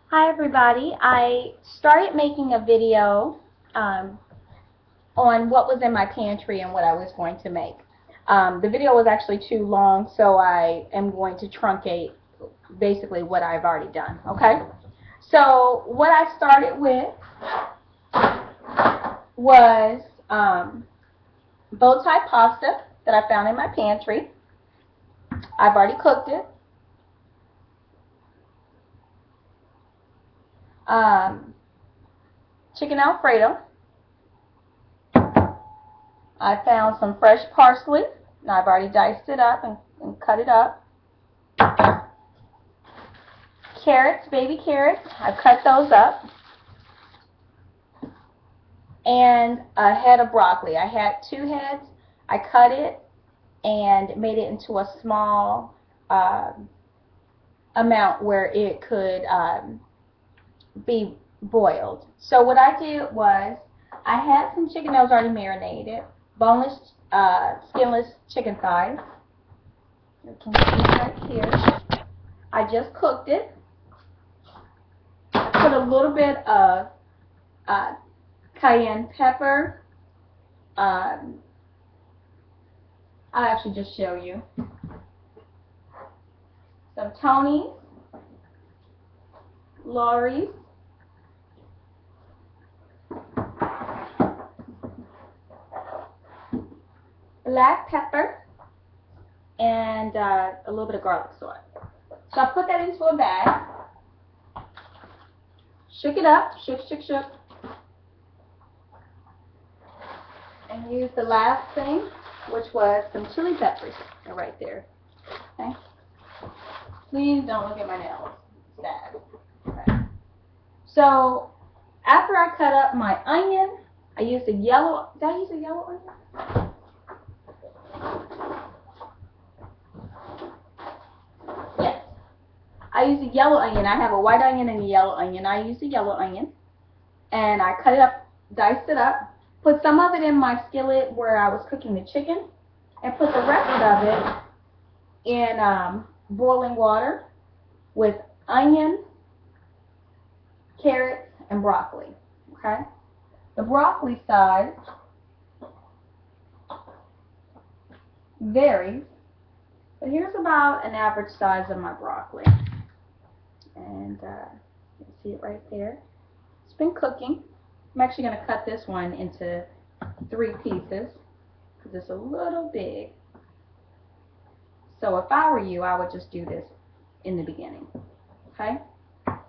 Hi everybody. I started making a video on what was in my pantry and what I was going to make. The video was actually too long, so I am going to truncate basically what I've already done. Okay? So what I started with was Bowtie Pasta that I found in my pantry. I've already cooked it. Chicken Alfredo. I found some fresh parsley, and I've already diced it up and cut it up. Carrots, baby carrots, I've cut those up. And a head of broccoli. I had 2 heads. I cut it and made it into a small amount where it could be boiled. So what I did was I had some chicken that was already marinated, boneless, skinless chicken thighs. You can see right here. I just cooked it. Put a little bit of cayenne pepper. I'll actually just show you. Some Tony's, Lawry's, black pepper, and a little bit of garlic salt. So I put that into a bag, shook it up, shook, and used the last thing, which was some chili peppers. They're right there. Okay. Please don't look at my nails. Sad. Okay. So after I cut up my onion, I used a yellow. Did I use a yellow onion? Yes. I used a yellow onion. I have a white onion and a yellow onion. I used a yellow onion, and I cut it up, diced it up, put some of it in my skillet where I was cooking the chicken, and put the rest of it in boiling water with onion, carrots, and broccoli. Okay? The broccoli size varies, but here's about an average size of my broccoli. And you can see it right there. It's been cooking. I'm actually going to cut this one into 3 pieces because it's a little big. So if I were you, I would just do this in the beginning. Okay?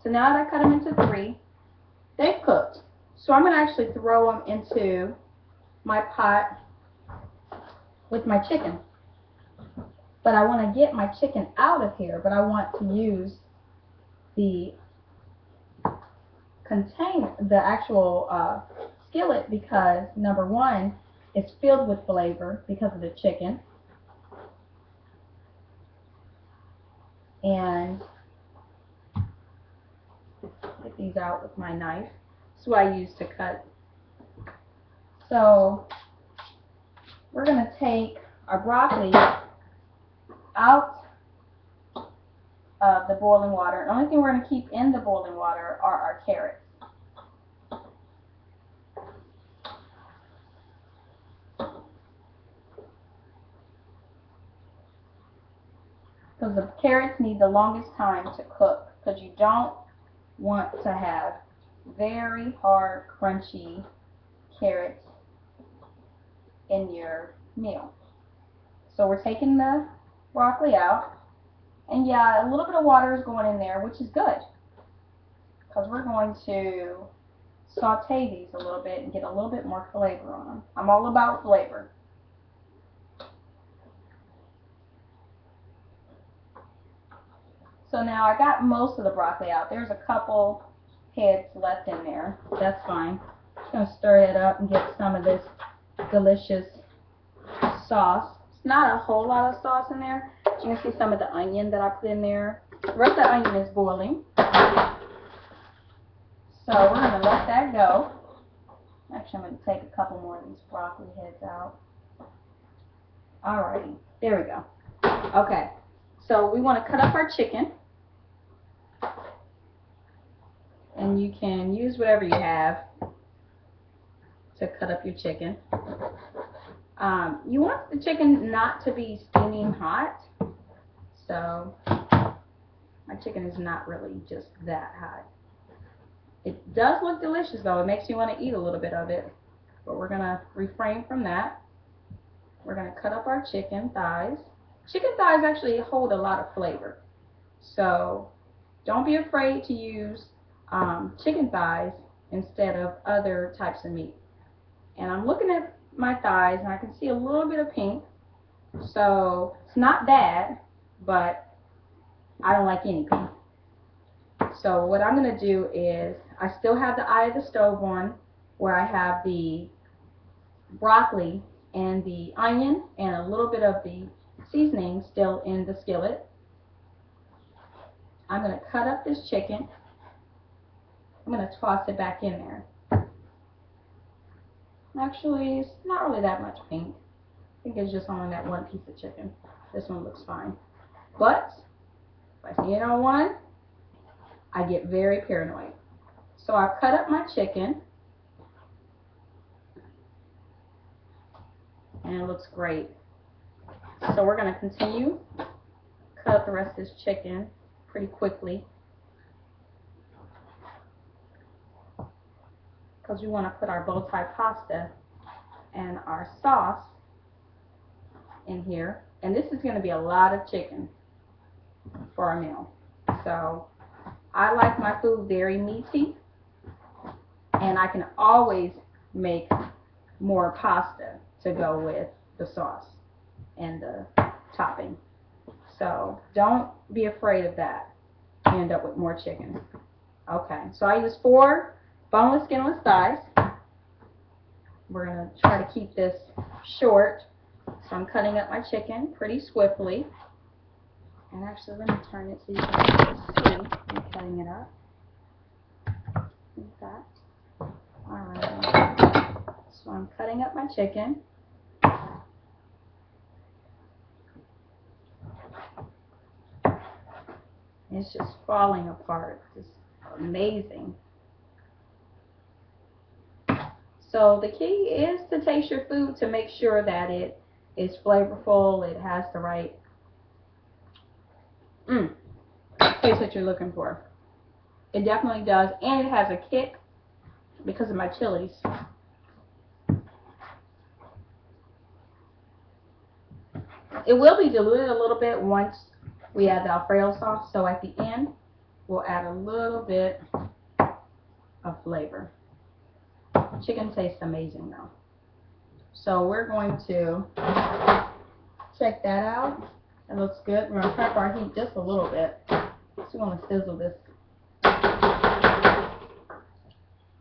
So now that I cut them into 3, they've cooked. So I'm going to actually throw them into my pot with my chicken. But I want to get my chicken out of here, but I want to use the container, the actual skillet, because number 1, it's filled with flavor because of the chicken. And get these out with my knife. That's what I use to cut. So we're going to take our broccoli out of the boiling water. The only thing we're going to keep in the boiling water are our carrots. Because the carrots need the longest time to cook, because you don't want to have very hard, crunchy carrots in your meal. So we're taking the broccoli out, and yeah, a little bit of water is going in there, which is good, because we're going to saute these a little bit and get a little bit more flavor on them. I'm all about flavor. So now I got most of the broccoli out. There's a couple heads left in there. That's fine. Just going to stir it up and get some of this delicious sauce. It's not a whole lot of sauce in there. You can see some of the onion that I put in there. The rest of the onion is boiling. So we're going to let that go. Actually, I'm going to take a couple more of these broccoli heads out. Alrighty. There we go. Okay. So we want to cut up our chicken. you can use whatever you have to cut up your chicken. You want the chicken not to be steaming hot, so my chicken is not really just that hot. It does look delicious though. It makes you want to eat a little bit of it, but we're going to refrain from that. We're going to cut up our chicken thighs. Chicken thighs actually hold a lot of flavor, so don't be afraid to use chicken thighs instead of other types of meat. And I'm looking at my thighs and I can see a little bit of pink, so it's not bad, but I don't like any pink. So what I'm going to do is, I still have the eye of the stove on, where I have the broccoli and the onion and a little bit of the seasoning still in the skillet. I'm going to cut up this chicken. I'm going to toss it back in there. Actually, it's not really that much pink. I think it's just only that one piece of chicken. This one looks fine. But if I see it on one, I get very paranoid. So I cut up my chicken, and it looks great. So we're going to continue cut up the rest of this chicken pretty quickly, because we want to put our Bowtie pasta and our sauce in here. And this is going to be a lot of chicken for our meal. So I like my food very meaty, and I can always make more pasta to go with the sauce and the topping. So don't be afraid of that. You end up with more chicken. Okay, so I use 4 boneless, skinless thighs. We're going to try to keep this short, so I'm cutting up my chicken pretty swiftly. And actually, let me turn it so you can see me cutting it up. Like that. Alright. So I'm cutting up my chicken. It's just falling apart. It's amazing. So the key is to taste your food to make sure that it is flavorful, it has the right taste that you're looking for. It definitely does, and it has a kick because of my chilies. It will be diluted a little bit once we add the Alfredo sauce, so at the end we'll add a little bit of flavor. Chicken tastes amazing though. So we're going to check that out. It looks good. We're going to prep our heat just a little bit. So we're going to sizzle this.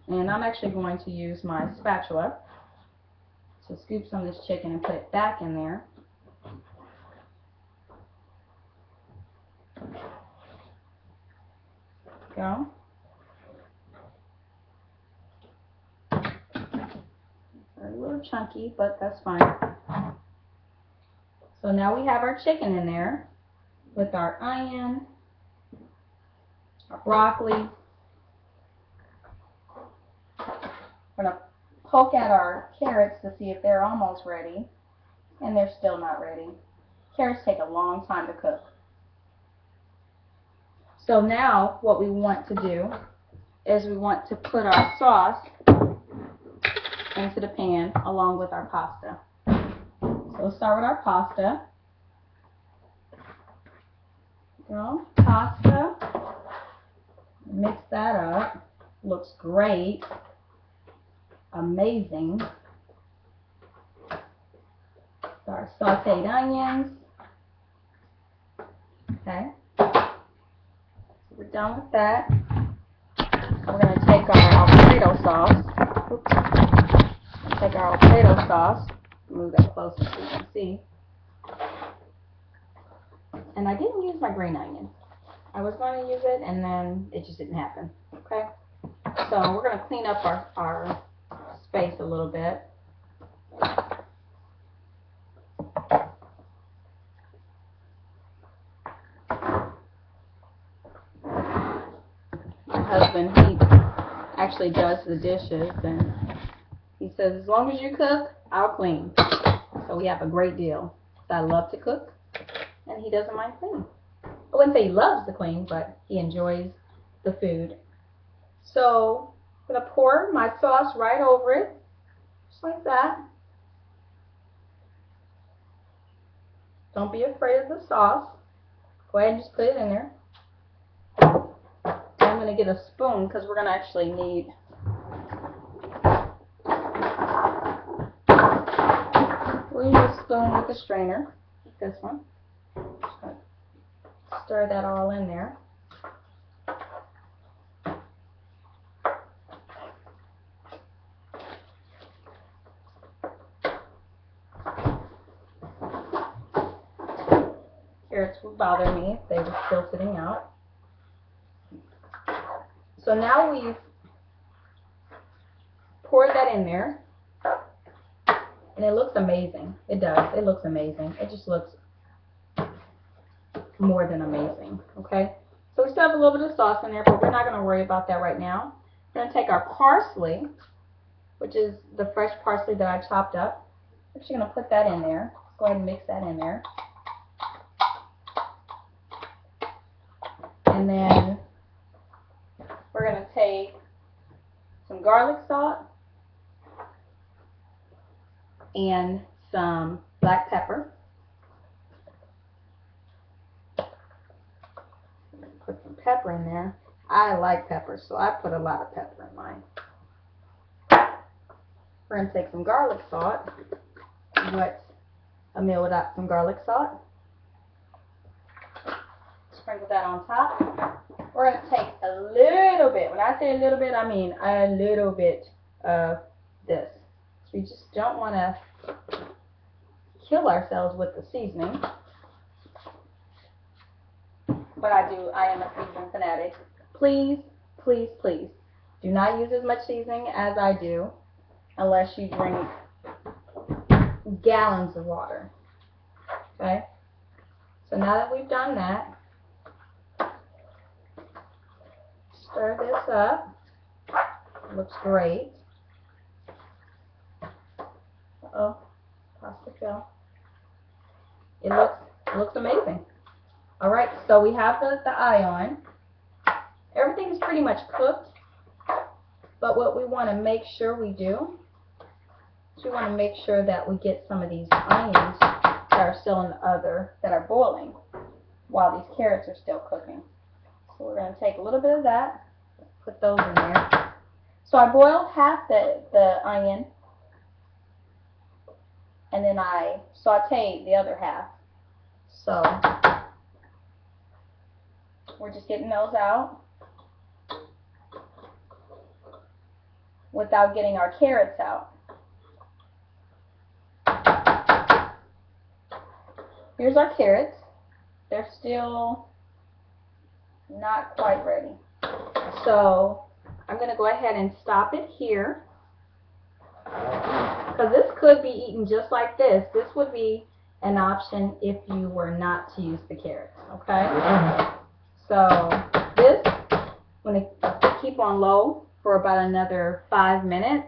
And I'm actually going to use my spatula to scoop some of this chicken and put it back in there. Go. A little chunky, but that's fine. So now we have our chicken in there with our onion, our broccoli. We're going to poke at our carrots to see if they're almost ready, and they're still not ready. Carrots take a long time to cook. So now what we want to do is we want to put our sauce into the pan along with our pasta. So we'll start with our pasta. Well, pasta. Mix that up. Looks great. Amazing. Our sauteed onions. Okay. So we're done with that. We're going to take our Alfredo sauce. Oops. Take our Alfredo sauce. Move that closer so you can see. And I didn't use my green onion. I was going to use it, and then it just didn't happen. Okay? So we're going to clean up our space a little bit. My husband, actually does the dishes, and he says, as long as you cook, I'll clean. So we have a great deal. I love to cook, and he doesn't mind cleaning. I wouldn't say he loves to clean, but he enjoys the food. So I'm going to pour my sauce right over it, just like that. Don't be afraid of the sauce. Go ahead and just put it in there. I'm going to get a spoon because we're going to actually need a spoon with a strainer. Like this one. Just going to stir that all in there. Carrots would bother me if they were still sitting out. So now we've poured that in there, and it looks amazing. It does. It looks amazing. It just looks more than amazing. Okay? So we still have a little bit of sauce in there, but we're not going to worry about that right now. We're going to take our parsley, which is the fresh parsley that I chopped up. I'm just going to put that in there. Go ahead and mix that in there. And then we're going to take some garlic salt and some black pepper. Put some pepper in there. I like pepper, so I put a lot of pepper in mine. We're going to take some garlic salt. What's a meal without some garlic salt? Sprinkle that on top. We're going to take a little bit. When I say a little bit, I mean a little bit of this. So we just don't want to kill ourselves with the seasoning. But I am a seasoning fanatic. Please, please, please do not use as much seasoning as I do unless you drink gallons of water. Okay? So now that we've done that, stir this up. Looks great. Uh-oh, pasta fell. It looks amazing. All right, so we have the eye on. Everything is pretty much cooked, but what we want to make sure we do is we want to make sure that we get some of these onions that are still in the other, that are boiling, while these carrots are still cooking. So we're going to take a little bit of that, put those in there. So I boiled half the onion, and then I sauteed the other half. So we're just getting those out without getting our carrots out. Here's our carrots. They're still not quite ready. So I'm going to go ahead and stop it here, because this could be eaten just like this. This would be an option if you were not to use the carrots. Okay? So this, I'm going to keep on low for about another 5 minutes.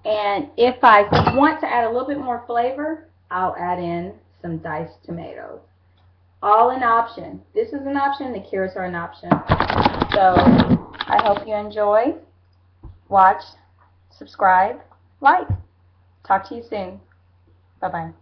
And if I want to add a little bit more flavor, I'll add in some diced tomatoes. All an option. This is an option. The carrots are an option. So I hope you enjoy. Watch, subscribe, like. Talk to you soon. Bye-bye.